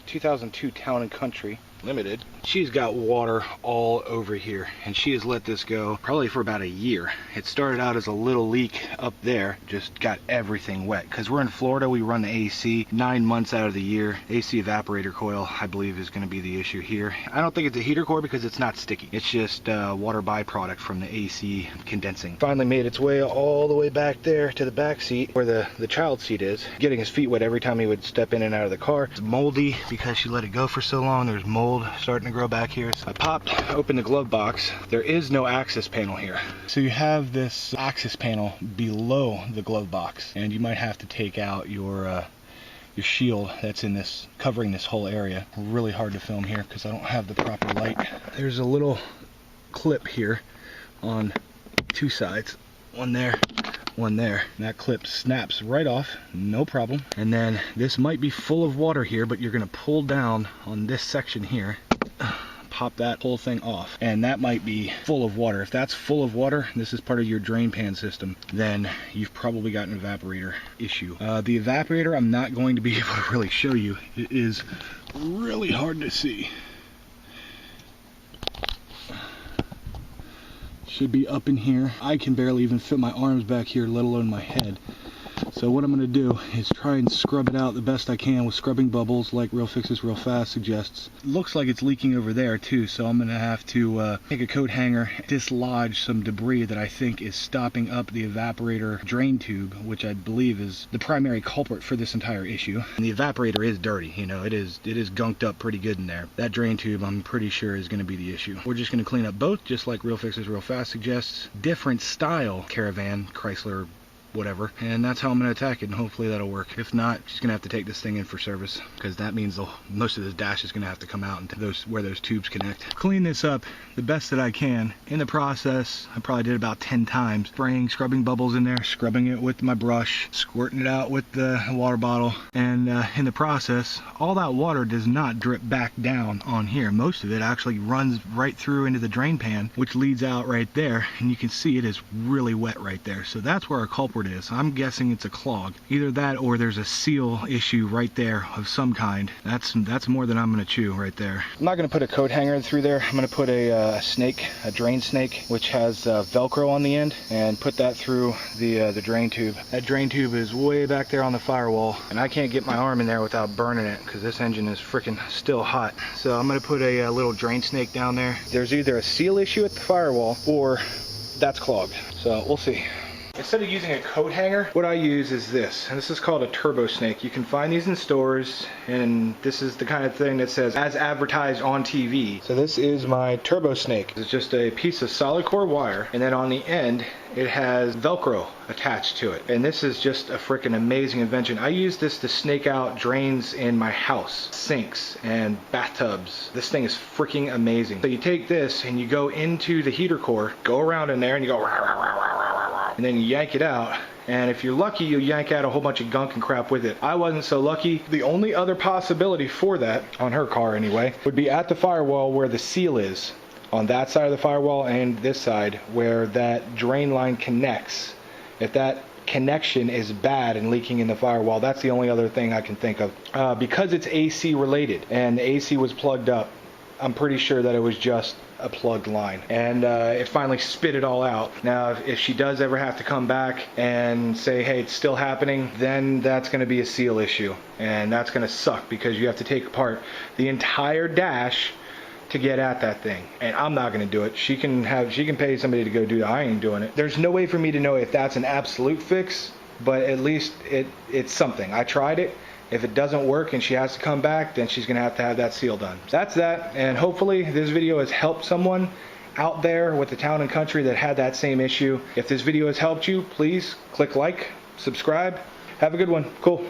2002 Town & Country Limited. She's got water all over here, and she has let this go probably for about a year. It started out as a little leak up there, just got everything wet. Because we're in Florida, we run the AC 9 months out of the year. AC evaporator coil, I believe, is going to be the issue here. I don't think it's a heater core because it's not sticky. It's just water byproduct from the AC condensing. Finally made its way all the way back there to the back seat where the child seat is. Getting his feet wet every time he would step in and out of the car. It's moldy because she let it go for so long. There's mold starting to grow back here. So I popped open the glove box. There is no access panel here. So you have this access panel below the glove box, and you might have to take out your shield that's in this, covering this whole area. Really hard to film here because I don't have the proper light. There's a little clip here on two sides. One there, one there. And that clip snaps right off, no problem. And then this might be full of water here, but you're gonna pull down on this section here, pop that whole thing off, and that might be full of water. If that's full of water, this is part of your drain pan system, then you've probably got an evaporator issue. The evaporator, I'm not going to be able to really show you. It is really hard to see. Should be up in here. I can barely even fit my arms back here, let alone my head. So what I'm going to do is try and scrub it out the best I can with scrubbing bubbles like Real Fixes Real Fast suggests. Looks like it's leaking over there too, so I'm going to have to take a coat hanger, dislodge some debris that I think is stopping up the evaporator drain tube, which I believe is the primary culprit for this entire issue. And the evaporator is dirty, you know, it is gunked up pretty good in there. That drain tube, I'm pretty sure, is going to be the issue. We're just going to clean up both, just like Real Fixes Real Fast suggests. Different style Caravan, Chrysler, whatever, and that's how I'm going to attack it, and hopefully that'll work. If not, she's going to have to take this thing in for service, because that means most of this dash is going to have to come out into where those tubes connect. Clean this up the best that I can. In the process, I probably did about 10 times, spraying scrubbing bubbles in there, scrubbing it with my brush, squirting it out with the water bottle, and in the process, all that water does not drip back down on here. Most of it actually runs right through into the drain pan, which leads out right there, and you can see it is really wet right there. So that's where our culprit is. I'm guessing it's a clog. Either that or there's a seal issue right there of some kind. That's more than I'm going to chew right there. I'm not going to put a coat hanger through there. I'm going to put a snake, a drain snake, which has Velcro on the end, and put that through the drain tube. That drain tube is way back there on the firewall, and I can't get my arm in there without burning it because this engine is freaking still hot. So I'm going to put a little drain snake down there. There's either a seal issue at the firewall or that's clogged. So we'll see. Instead of using a coat hanger, what I use is this, and this is called a turbo snake. You can find these in stores, and this is the kind of thing that says as advertised on TV. So this is my turbo snake. It's just a piece of solid core wire, and then on the end it has Velcro attached to it. And this is just a freaking amazing invention. I use this to snake out drains in my house, sinks and bathtubs. This thing is freaking amazing. So you take this and you go into the heater core, go around in there, and you go rah, rah, rah, rah, rah, rah, and then you yank it out. And if you're lucky, you'll yank out a whole bunch of gunk and crap with it. I wasn't so lucky. The only other possibility for that, on her car anyway, would be at the firewall where the seal is. On that side of the firewall and this side where that drain line connects. If that connection is bad and leaking in the firewall, that's the only other thing I can think of. Because it's AC related and the AC was plugged up, I'm pretty sure that it was just a plugged line, and it finally spit it all out. Now if she does ever have to come back and say, hey, it's still happening, then that's going to be a seal issue, and that's going to suck because you have to take apart the entire dash to get at that thing, and I'm not going to do it. She can pay somebody to go do it. I ain't doing it. There's no way for me to know if that's an absolute fix, but at least it's something. I tried it. If it doesn't work and she has to come back, then she's going to have that seal done. That's that, and hopefully this video has helped someone out there with the Town & Country that had that same issue. If this video has helped you, please click like, subscribe. Have a good one. Cool.